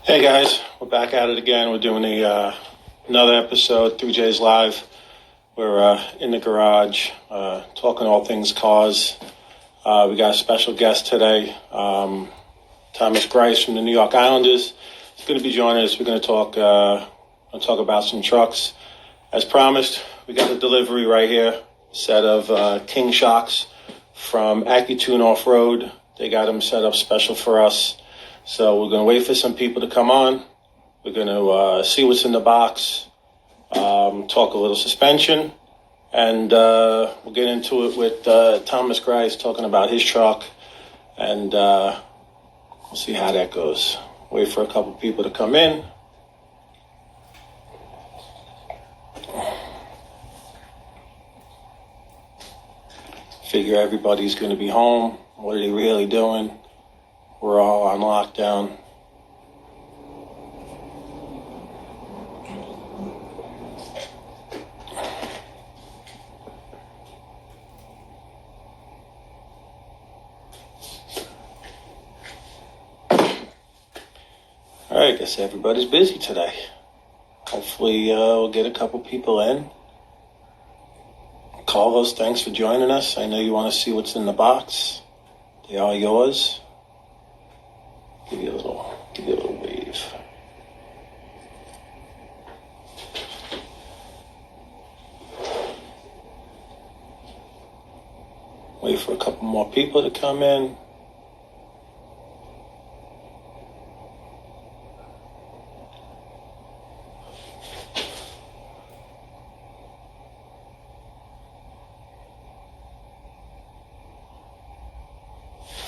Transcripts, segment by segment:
Hey guys, we're back at it again. We're doing another episode, 3J's Live. We're in the garage, talking all things cars. We got a special guest today, Thomas Greiss from the New York Islanders. He's going to be joining us. We're going to talk about some trucks. As promised, we got a delivery right here, a set of King shocks from Accutune Off-Road. They got them set up special for us. So we're going to wait for some people to come on. We're going to see what's in the box, talk a little suspension, and we'll get into it with Thomas Greiss talking about his truck, and we'll see how that goes. Wait for a couple people to come in. Figure everybody's going to be home. What are they really doing? We're all on lockdown. All right, I guess everybody's busy today. Hopefully we'll get a couple people in. Carlos, thanks for joining us. I know you want to see what's in the box. They are yours. Give you a little wave. Wait for a couple more people to come in.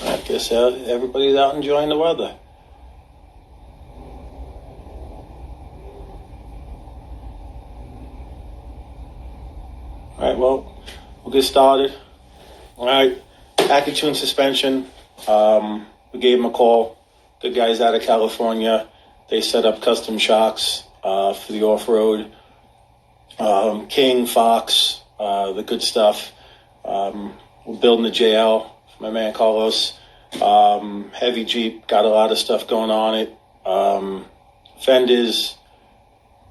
I guess everybody's out enjoying the weather. All right, well, we'll get started. All right, Accutune suspension. We gave them a call. Good guys out of California. They set up custom shocks for the off-road. King, Fox, the good stuff. We're building the JL. My man Carlos, heavy Jeep, got a lot of stuff going on it. Fenders,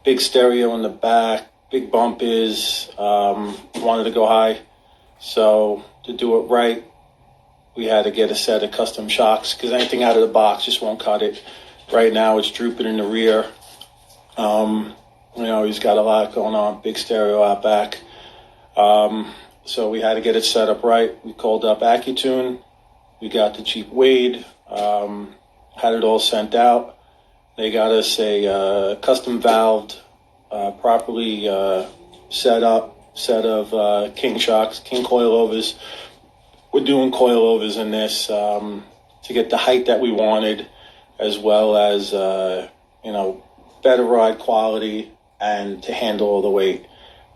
big stereo in the back, big bumpers, wanted to go high. So to do it right, we had to get a set of custom shocks because anything out of the box just won't cut it. Right now it's drooping in the rear. He's got a lot going on, big stereo out back. So we had to get it set up right. We called up Accutune. We got the Jeep weighed, had it all sent out. They got us a custom valved, properly set up set of King shocks, King coilovers. We're doing coilovers in this to get the height that we wanted, as well as, better ride quality and to handle all the weight.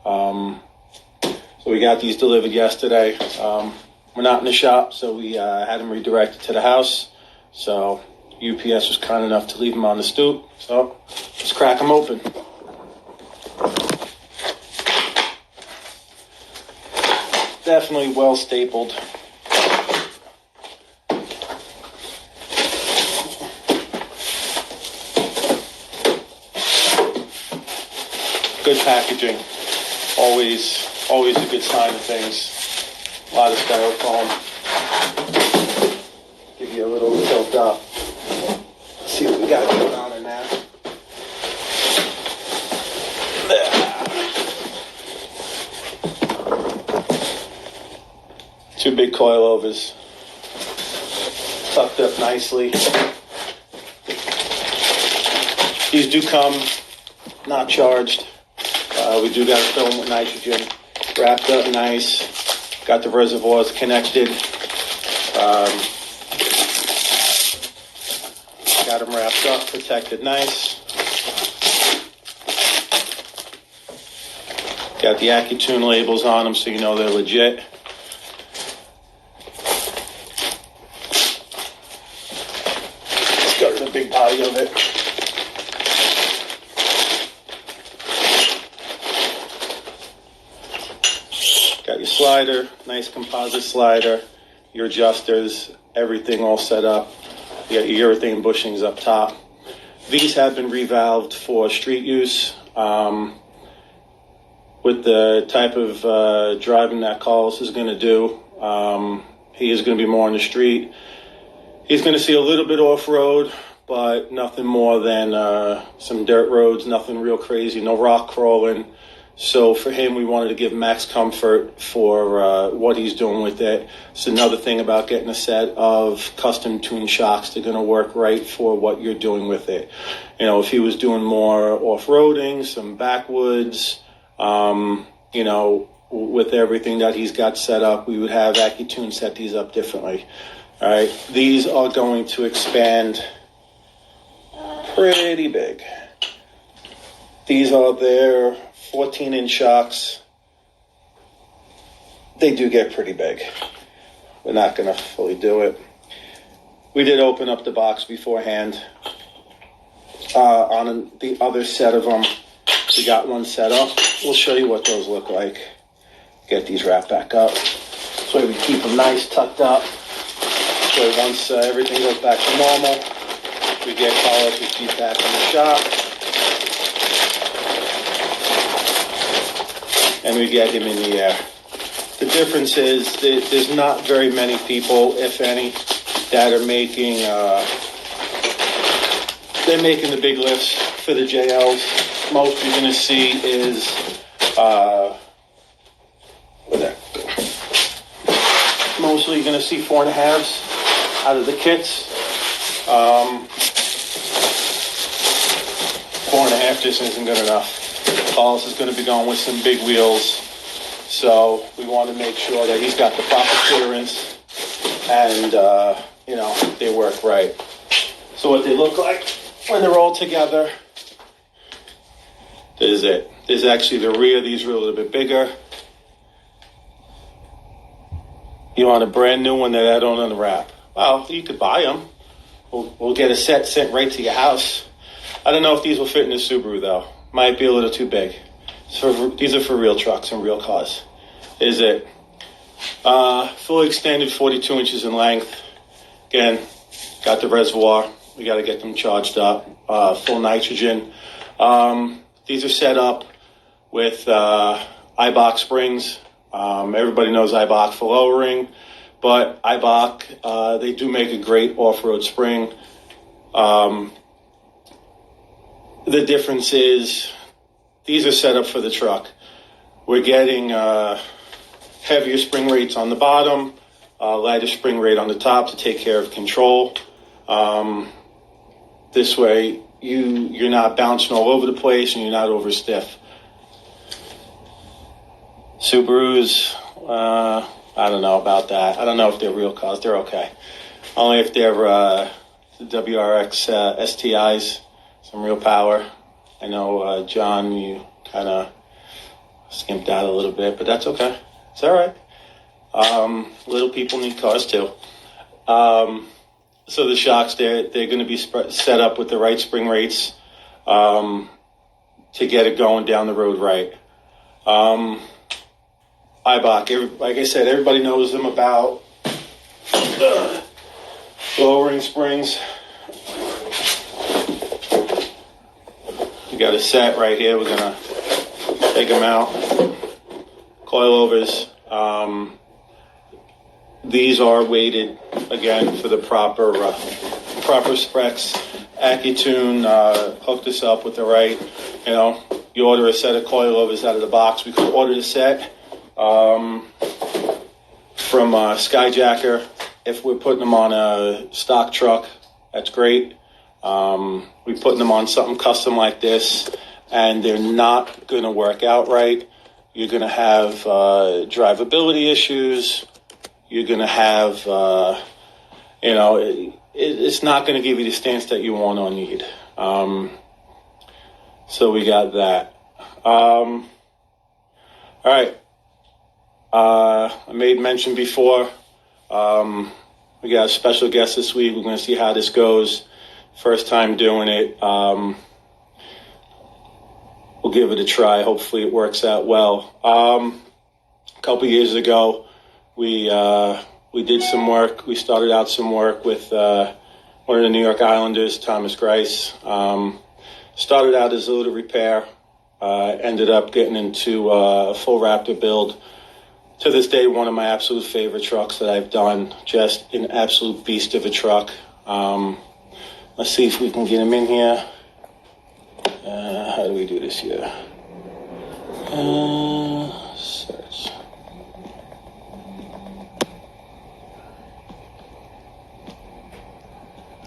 So we got these delivered yesterday. We're not in the shop, so we had them redirected to the house. So UPS was kind enough to leave them on the stoop. So let's crack them open. Definitely well stapled. Good packaging. Always a good sign of things. A lot of styrofoam. Give you a little tilt up. See what we got going on in there. Two big coilovers. Tucked up nicely. These do come not charged. We do got to fill them with nitrogen. Wrapped up nice. Got the reservoirs connected. Got them wrapped up, protected nice. Got the Accutune labels on them so you know they're legit. Let's go to the big body of it. Got your slider, nice composite slider, your adjusters, everything all set up. You got your urethane bushings up top. These have been revalved for street use. With the type of driving that Carlos is going to do, he is going to be more on the street. He's going to see a little bit off-road, but nothing more than some dirt roads, nothing real crazy, no rock crawling. So for him, we wanted to give max comfort for what he's doing with it. It's another thing about getting a set of custom tuned shocks. They're going to work right for what you're doing with it. You know, if he was doing more off-roading, some backwoods, you know, with everything that he's got set up, we would have Accutune set these up differently. All right, these are going to expand pretty big. These are their 14-inch shocks. They do get pretty big. We're not going to fully do it. We did open up the box beforehand. On the other set of them, we got one set up. We'll show you what those look like. Get these wrapped back up. This way we keep them nice, tucked up. This way once everything goes back to normal, we get Carlos to keep back in the shop. And we get him in the air. The difference is that there's not very many people, if any, that are making they're making the big lifts for the JLs. Most you're going to see is mostly you're going to see 4.5s out of the kits. 4.5 just isn't good enough. Carlos is going to be going with some big wheels, so we want to make sure that he's got the proper clearance and you know, they work right. So what they look like when they're all together, this is it. There's actually the rear, these are a little bit bigger. You want a brand new one that I don't unwrap? Well, you could buy them. We'll get a set sent right to your house. I don't know if these will fit in the Subaru though. Might be a little too big. So these are for real trucks and real cars. Is it? Fully extended 42 inches in length. Again, got the reservoir. We got to get them charged up. Full nitrogen. These are set up with Eibach springs. Everybody knows Eibach for lowering, but Eibach, they do make a great off-road spring. The difference is these are set up for the truck. We're getting heavier spring rates on the bottom, lighter spring rate on the top to take care of control. This way you're not bouncing all over the place and you're not over stiff. Subarus, I don't know about that. I don't know if they're real cars. They're okay. Only if they're WRX STIs, some real power. I know, John, you kind of skimped out a little bit, but that's okay. It's all right. Little people need cars too. So the shocks, they're going to be set up with the right spring rates to get it going down the road right. Eibach, like I said, everybody knows them about lowering springs. We got a set right here. We're going to take them out. Coilovers. These are weighted, again, for the proper specs. Accutune hooked us up with the right, you know, you order a set of coilovers out of the box. We could order the set from Skyjacker. If we're putting them on a stock truck, that's great. We're putting them on something custom like this, and they're not going to work out right. You're going to have drivability issues. You're going to have, you know, it's not going to give you the stance that you want or need. So we got that. All right. I made mention before. We got a special guest this week. We're going to see how this goes. First time doing it. We'll give it a try. Hopefully it works out well. A couple years ago, we did some work. We started out some work with one of the New York Islanders, Thomas Greiss. Started out as a little repair, ended up getting into a full Raptor build. To this day, one of my absolute favorite trucks that I've done. Just an absolute beast of a truck. Let's see if we can get him in here. How do we do this here? Search.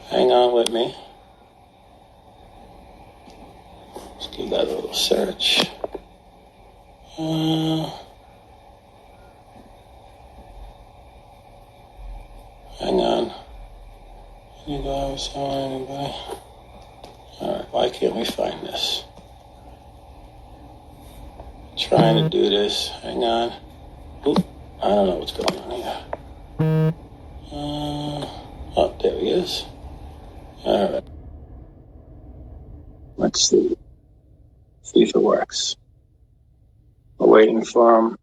Hang on with me. Let's give that a little search. Hang on. Anybody? Alright, why can't we find this? Trying to do this. Hang on. Oop, I don't know what's going on here. Oh, there he is. Alright. Let's see. See if it works. We're waiting for him.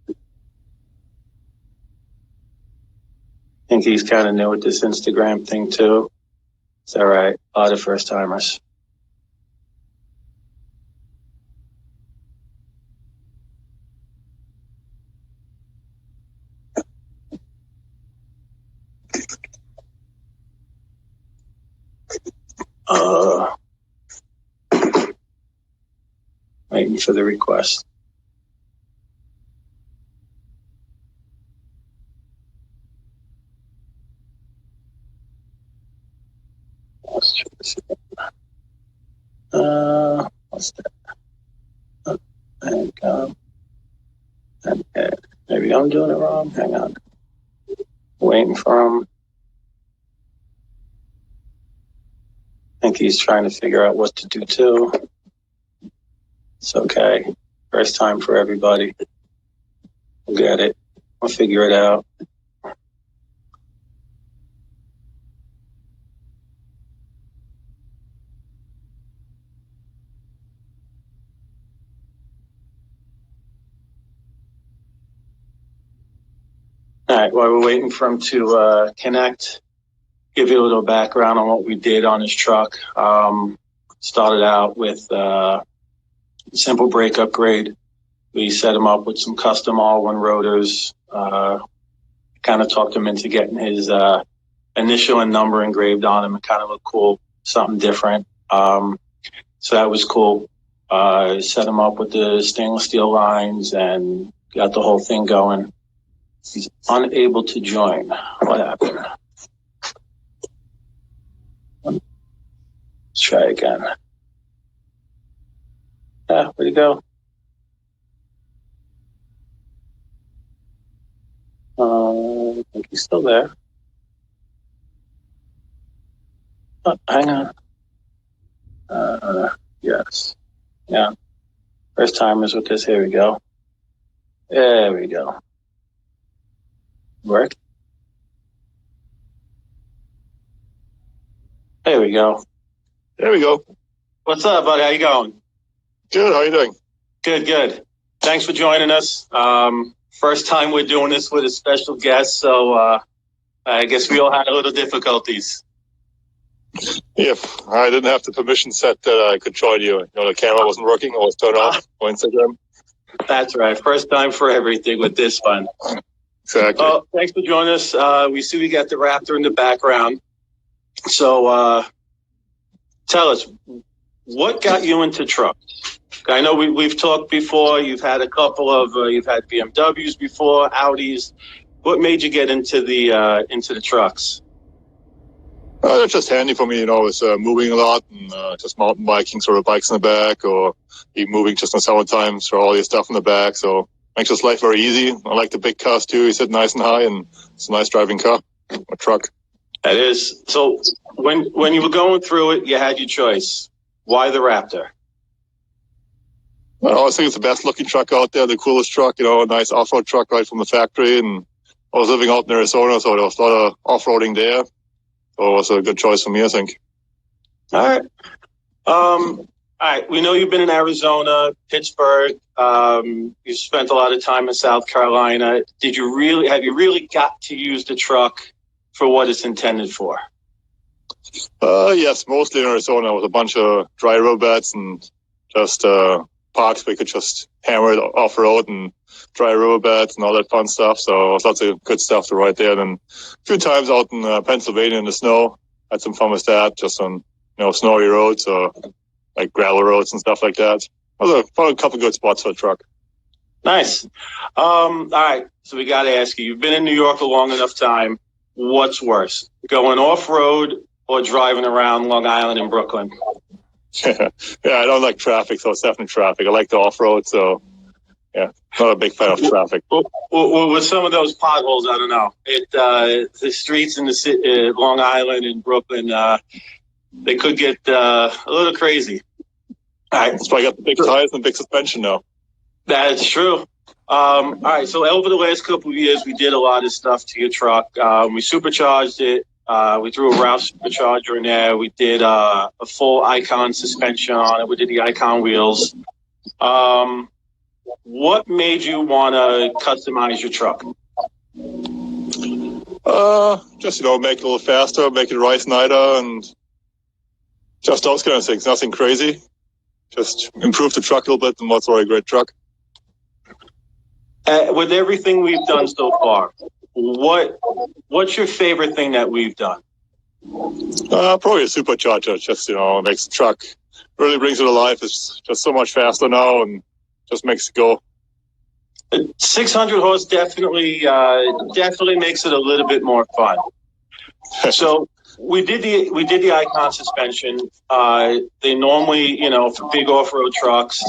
I think he's kind of new with this Instagram thing too. It's all right. A lot of first timers. Waiting for the request. Let's try this again. What's that? And maybe I'm doing it wrong. Hang on. Waiting for him. I think he's trying to figure out what to do too. It's okay. First time for everybody. We'll get it. We'll figure it out. All right, while we're waiting for him to connect, give you a little background on what we did on his truck. Started out with a simple brake upgrade. We set him up with some custom all-one rotors. Kind of talked him into getting his initial and number engraved on him. It kind of looked cool, something different. So that was cool. Set him up with the stainless steel lines and got the whole thing going. He's unable to join. What happened? Let's try again. Where'd he go? I think he's still there. Oh, hang on. Yes. Yeah. First timers with this. Here we go. There we go. Work. There we go. There we go. What's up, buddy? How you going? Good. How are you doing? Good. Thanks for joining us. First time we're doing this with a special guest, so I guess we all had a little difficulties. Yeah, I didn't have the permission set that I could join you. The camera wasn't working. It was turned off on Instagram. That's right. First time for everything with this one. Exactly. Well, thanks for joining us. We see we got the Raptor in the background. So tell us, what got you into trucks? I know we've talked before. You've had a couple of, you've had BMWs before, Audis. What made you get into the trucks? They're just handy for me. It's moving a lot and just mountain biking, sort of bikes in the back, or even moving just in summertime, throw all your stuff in the back. So makes this life very easy. I like the big cars too. You sit nice and high, and it's a nice driving car, a truck. That is. So when you were going through it, you had your choice. Why the Raptor? I always think it's the best looking truck out there, the coolest truck, a nice off-road truck right from the factory. And I was living out in Arizona, so there was a lot of off-roading there. So it was a good choice for me, I think. All right. All right. We know you've been in Arizona, Pittsburgh. You spent a lot of time in South Carolina. Have you really got to use the truck for what it's intended for? Yes, mostly in Arizona with a bunch of dry road beds and just parks where you could just hammer it off-road and dry road beds and all that fun stuff. So lots of good stuff to ride there. And a few times out in Pennsylvania in the snow, had some fun with that, just on snowy roads or like gravel roads and stuff like that. Found a couple good spots for the truck. Nice. All right. So we got to ask you, you've been in New York a long enough time. What's worse, going off-road or driving around Long Island and Brooklyn? Yeah, I don't like traffic, so it's definitely traffic. I like the off-road, so yeah, not a big fan of traffic. Well, with some of those potholes, I don't know. The streets in the Long Island and Brooklyn, they could get a little crazy. All right. That's why I got the big tires and big suspension now. That's true. All right. So over the last couple of years, we did a lot of stuff to your truck. We supercharged it. We threw a Rouse supercharger in there. We did a full Icon suspension on it. We did the Icon wheels. What made you want to customize your truck? Just make it a little faster, make it rise nicer, and just those kind of things. Nothing crazy. Just improve the truck a little bit, and what's already a great truck. With everything we've done so far, what's your favorite thing that we've done? Probably a supercharger. Just makes the truck, really brings it to life. It's just so much faster now, and just makes it go. 600 horse definitely makes it a little bit more fun. So we did the Icon suspension. They normally, for big off-road trucks.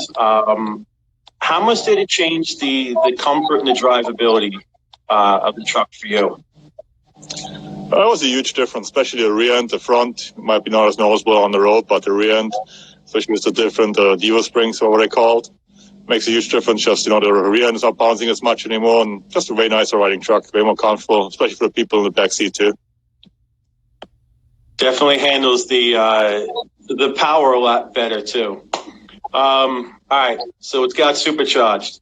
How much did it change the comfort and the drivability of the truck for you? That was a huge difference, especially the rear end. The front might be not as noticeable on the road, but the rear end, especially with the different Diva springs, or what they're called, makes a huge difference. Just, the rear end is not bouncing as much anymore, and just a very nicer riding truck, very more comfortable, especially for the people in the back seat too. Definitely handles the power a lot better too. All right, so it's got supercharged.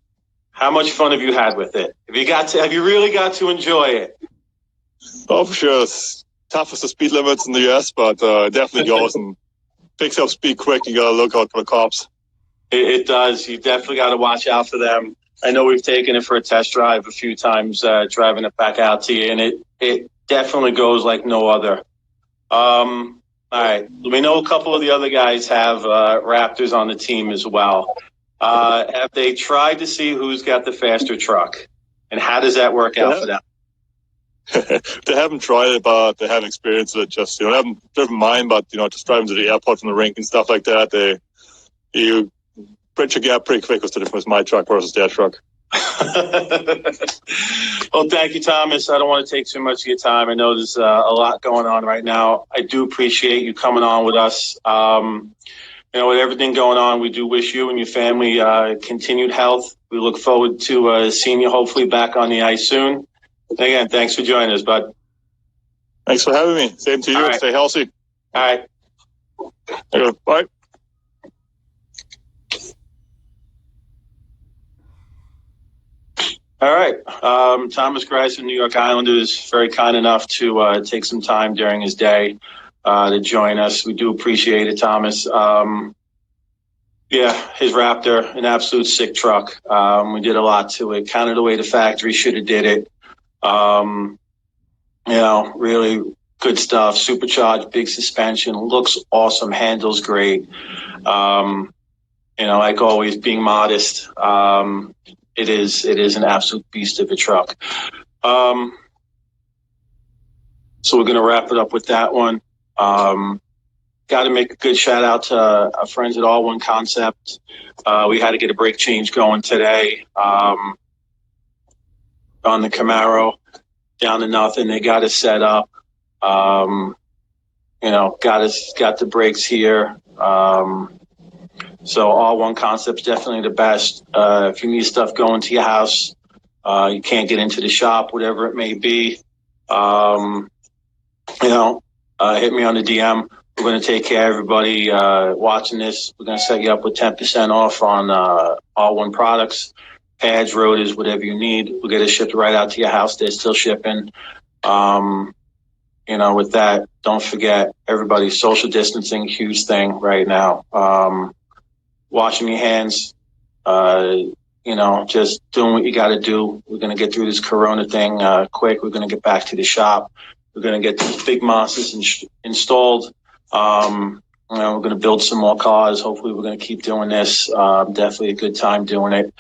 How much fun have you had with it? Have you really got to enjoy it? Oh, for sure. It's tough as the speed limits in the US, but it definitely goes and picks up speed quick. You got to look out for the cops. It does. You definitely got to watch out for them. I know we've taken it for a test drive a few times, driving it back out to you, and it definitely goes like no other. All right. We know a couple of the other guys have Raptors on the team as well. Have they tried to see who's got the faster truck? And how does that work out for them? They haven't tried it, but they have experienced it. Just, they haven't driven mine, but, just driving to the airport from the rink and stuff like that, you bridge a gap pretty quick with the difference my truck versus their truck. Well, thank you, Thomas. I don't want to take too much of your time. I know there's a lot going on right now. I do appreciate you coming on with us. With everything going on, we do wish you and your family continued health. We look forward to seeing you hopefully back on the ice soon. Again, thanks for joining us, bud. Thanks for having me. Same to you. Right. Stay healthy. All right. Okay, bye. All right. Thomas Greiss of New York Islanders, very kind enough to take some time during his day to join us. We do appreciate it, Thomas. His Raptor, an absolute sick truck. We did a lot to it. Kind of the way the factory should have did it. Really good stuff. Supercharged, big suspension, looks awesome, handles great. Like always, being modest. It is an absolute beast of a truck. So we're going to wrap it up with that one. Got to make a good shout out to our friends at All One Concept. We had to get a brake change going today on the Camaro, down to nothing. They got us set up. Got the brakes here. So All One Concept's definitely the best. If you need stuff going to your house, you can't get into the shop, whatever it may be, hit me on the DM. We're going to take care of everybody watching this. We're going to set you up with 10% off on All One products, pads, rotors, whatever you need. We'll get it shipped right out to your house. They're still shipping. with that, don't forget, everybody, social distancing, huge thing right now. Washing your hands, just doing what you got to do. We're going to get through this Corona thing quick. We're going to get back to the shop. We're going to get these big monsters installed. We're going to build some more cars. Hopefully, we're going to keep doing this. Definitely a good time doing it.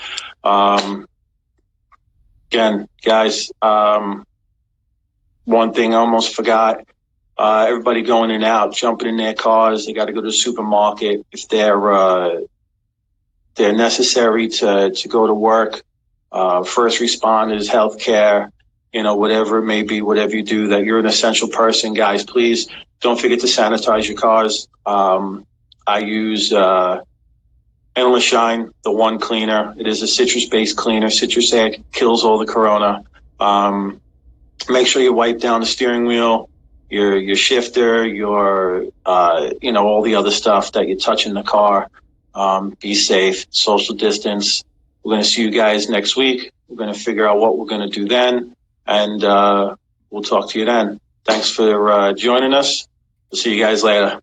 Again, guys, one thing I almost forgot. Everybody going in and out, jumping in their cars. They got to go to the supermarket. If they're necessary to go to work, first responders, healthcare, whatever it may be, whatever you do, that you're an essential person, guys, please don't forget to sanitize your cars. I use Endless Shine, the One Cleaner. It is a citrus-based cleaner. Citrus egg kills all the corona. Make sure you wipe down the steering wheel, your shifter, your all the other stuff that you touch in the car. Be safe, social distance. We're going to see you guys next week. We're going to figure out what we're going to do then, and we'll talk to you then. Thanks for joining us. We'll see you guys later.